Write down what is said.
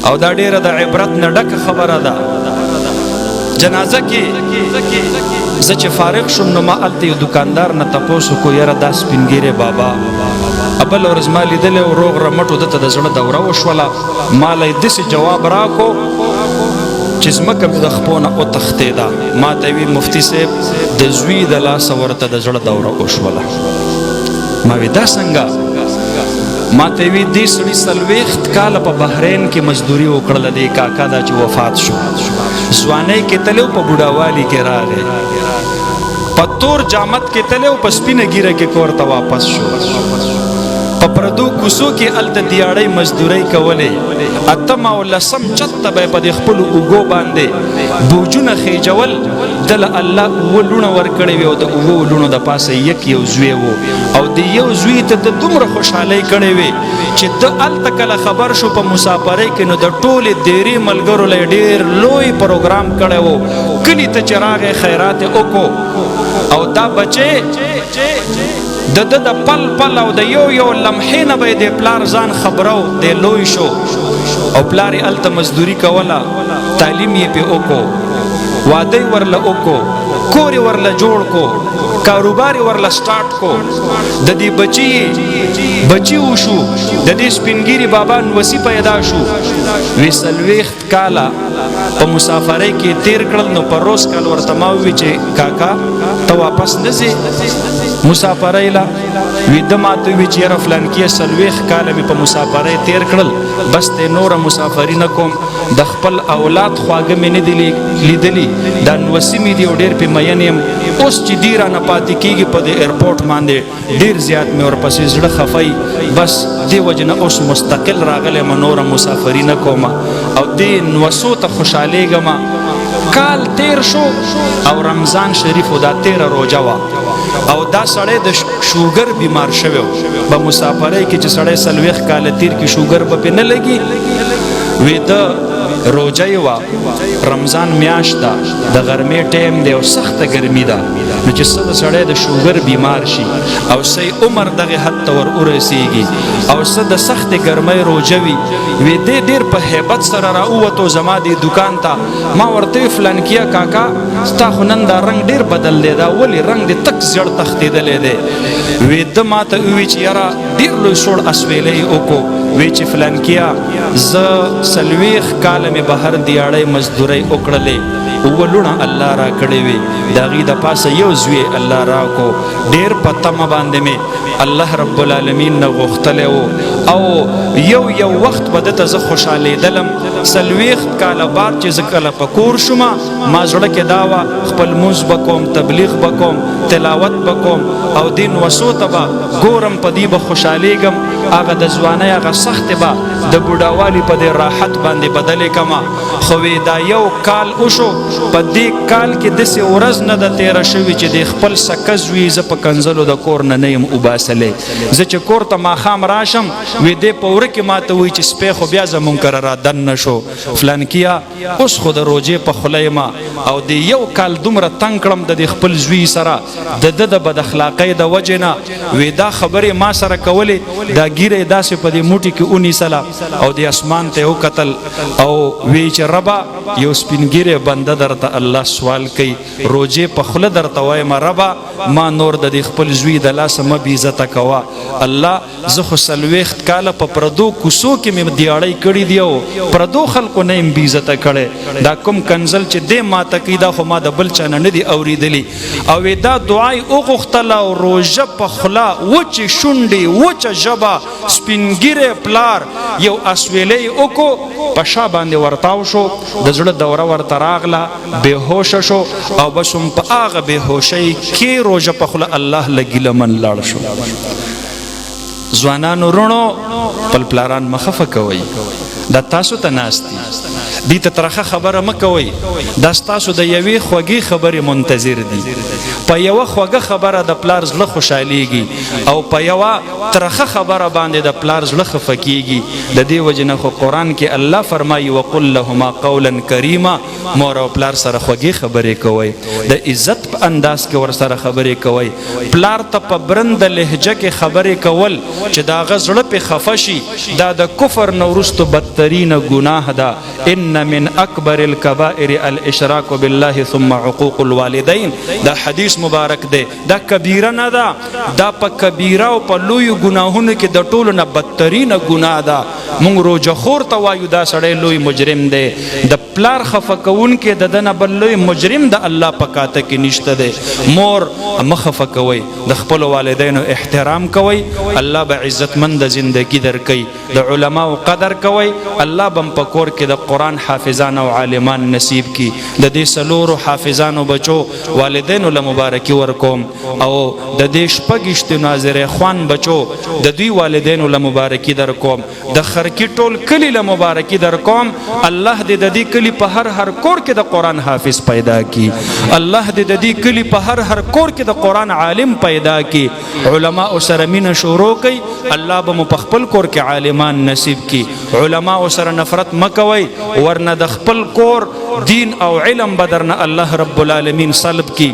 او دا ډیره د عبرت نه ډکه خبره ده. جنازه کې زه چې فارغ شوم نو ما هلته یو دکاندار نه تپوس وکړو یاره دا سپینګیری بابا بل ورځ ما لیدلی و روغ رمټو دته د زړه دوره وشوله. ما له یې داسې جواب راکړو چې ځمکه مې د خپو نه وتښتېده. ما ته وی مفتي صاحب د زوی د لاسه ورته د زړه دوره وشوله. ما وی دا څنګه؟ ما ته وی دې سړي 40 کاله په بحرین کې مزدوري وکړله. دې کاکا دا چې وفات شو ځوانۍ کې تللی و په بوډاوالي کې راغی، په تور جامت کې تللی و په سپینه ګیره کې کور ته واپس شو. په پردو کوڅو کې هلته دیاړۍ مزدورۍ کولې. اتم او لسم چت ته به یې په دې خپلو اوږو باندې بوجونه خیجول. دله الله 7 لوڼه ورکړې وې او د 7 لوڼو د پاسه یو زوی و او د یو زوی ته د دومره خوشحالۍ کړې وې چې د هلته کله خبر شو په مسافرۍ کې نو د ټولې دیرې ملګرو له ډېر لوی پروګرام کړی و. کلي ته چې راغی خیرات یې وکړو او دا بچې د پل پل او د یو لمحې نه به یې د پلار ځان خبرو دی لوی شو او پلار یې هلته مزدوري کوله. تعلیم یې پې وکړو، واده یې ورله وکړو، کور یې ورله جوړ کو، کاروبار یې ورله سټارټ کو. د دې بچي وشو، د دې سپینګیري بابا نوسي پیدا شو. وی 40 کاله په مسافرۍ کې تیر کړل. نو په روز کال ورته ما ووی چې کاکا ته واپس نه ځې مسافرۍ له؟ وی ده ما ته ووی چې یاره فلانکیه 40 کاله مې په مسافرۍ تیر کړل، بس دی نوره مسافري نه کوم. د خپل اولاد خواږه مې نه دي لیدلي، دا نوسي مې دي او ډېر پې مین یم. اوس چې دی رانه پاتې کېږي په دې ایرپورټ باندې ډېر زیات مې ورپسې زړه خفی. بس دې وجې نه اوس مستقل راغلی یم، نوره مسافري نه کوم او دې نوسو ته خوشحالېږم. کال تیر شو او رمضان شریف دا 13 روژه وه او دا سړی د شوګر بیمار شوی و. په مسافرۍ کې چې سړی 40 کاله تیر کې شوګر به پې نه لګي. وی د روژه یې وه، رمضان میاشت ده، د غرمې ټایم دی او سخته ګرمي ده. نو چې څه د سړی د شوګر بیمار شي او څه عمر دغې حد ته ور ورسېږي او څه د سختې ګرمۍ روژه وي. وی دی ډېر په هیبت سره راووتو زما دې دکان ته. ما ورته وی فلانکیه کاکا ستا خو نن دا رنګ ډېر بدل دی، دا ولې رنګ دې تک زیړ تښتېدلی دی؟ وی ده ما ته ووی چې یاره ډېر لوی سوړ اسویلی یې وکړو. وی چې فلانکیه زه 40 کاله مې بهر دیاړۍ مزدورۍ وکړلې، 7 لوڼه الله را کړې وې، د هغې د پاسه یو زوی الله راکړو. ډېر په تمه باندې مې الله رب العالمین نه غوښتلی و او یو وخت به دته زه خوشحالېدلم. 40 کاله بعد چې زه کله په کور شوم ما زړه کې دا وه خپل مونځ به کوم، تبلیغ به کوم، تلاوت به کوم او دې نوسو ته به ګورم، په دې به خوشحالېږم. هغه د ځوانۍ هغه سختې به د بوډاوالي په دې راحت باندې بدلې کړمه. خو وی دا یو کال وشو، په دې کال کې داسې ورځ نه ده تېره شوې چې د خپل سکه زوی زه په کنځلو د کور نه یم وباسلی. زه چې کور ته ماښام راشم وی دې په وره کې ما ته وایي چې سپی خو بیا زمونږ کره را دن نه شو. فلانکیه اوس خو د روژې په خوله یم او د یو کال دومره تنګ کړم د دې خپل زوی سره د ده د بد اخلاقۍ د وجې نه. وی دا خبرې ما سره کولې، دا ګیره یې داسې په دې موټي کې ونیسله او د اسمان ته یې وکتل او وی چې ربه یو سپینګیری بنده درته الله سوال کوي، روژې په خوله درته وایم ربه ما نور د دې خپل زوی د لاسه مه بېعزته کوه. الله زه خو 40 کاله په پردو کوڅو کې مې دیاړۍ کړي دي او پردو خلکو نه یم بېعزته کړی. دا کوم کنزل چې دی ماته کوي دا خو ما د بل چا نه نه دي اورېدلي. او دا دعا یې وغوښتله او روژه په خوله، وچې شونډې، وچه ژبه، سپینګیری پلار، یو اسویلی یې وکړو، په شا باندې ورتاو شو، د زړه دوره ورته راغله، بېهوشه شو او بس هم په هغه بېهوشۍ کې روژه په خوله الله له ګیله من لاړ شو. ځوانانو وروڼو خپل پلاران مه خفه کوئ، دا تاسو ته ناست دي، دې ته ترخه خبره مه کوئ، دا ستاسو د یوې خوږې خبرې منتظر دي. په یوه خوږه خبره د پلار زړه خوشحالیږي او په یوه ترخه خبره باندې د پلار زړه خفه کیږي. د دې وجې نه خو قرآن کې الله فرمایي وقل لهما قولا کریما، مور او پلار سره خوږې خبرې کوئ، د عزت په انداز کې ورسره خبرې کوئ. پلار ته په برنده لهجه کې خبرې کول چې د هغه زړه پې خفه شي، دا د کفر نه وروستو بدتر بدترین گناہ دا ان من اکبر الکبائر الاشراک بالله ثم عقوق الوالدین دا حدیث مبارک دے دا کبیره نه دا دا په کبیره او په لوی گناهونو کې د ټولو نه بدترین گناه دا مونږ روزه خور ته وایو دا سړی لوی مجرم دی د پلار خفه کوونکې د دنه بل لوی مجرم د الله په کاته کې نشته دی مور مخفه کوي د خپل والدینو احترام کوي الله به عزتمند زندگی درکوي د علماو قدر کوي الله بم په کور کې د قرآن حافظان او عالمان نصیب کی د دې سلورو حافظانو بچو والدینو له مبارکي ورکوم او د دې شپږشتو ناظره خوان بچو د دوی والدینو له مبارکي درکوم د خرکی ټول کلی له مبارکي درکوم الله دې د دې کلی په هر کور کې د قرآن حافظ پیدا کی الله دې د دې کلی په هر کور کې د قرآن عالم پیدا کی علماء سره مینه شروع کوي الله به مو په خپل کور کې عالمان نصیب کی علماء سره نفرت مکوي ورنه د خپل کور دین او علم بدرنه الله رب العالمین سلب کی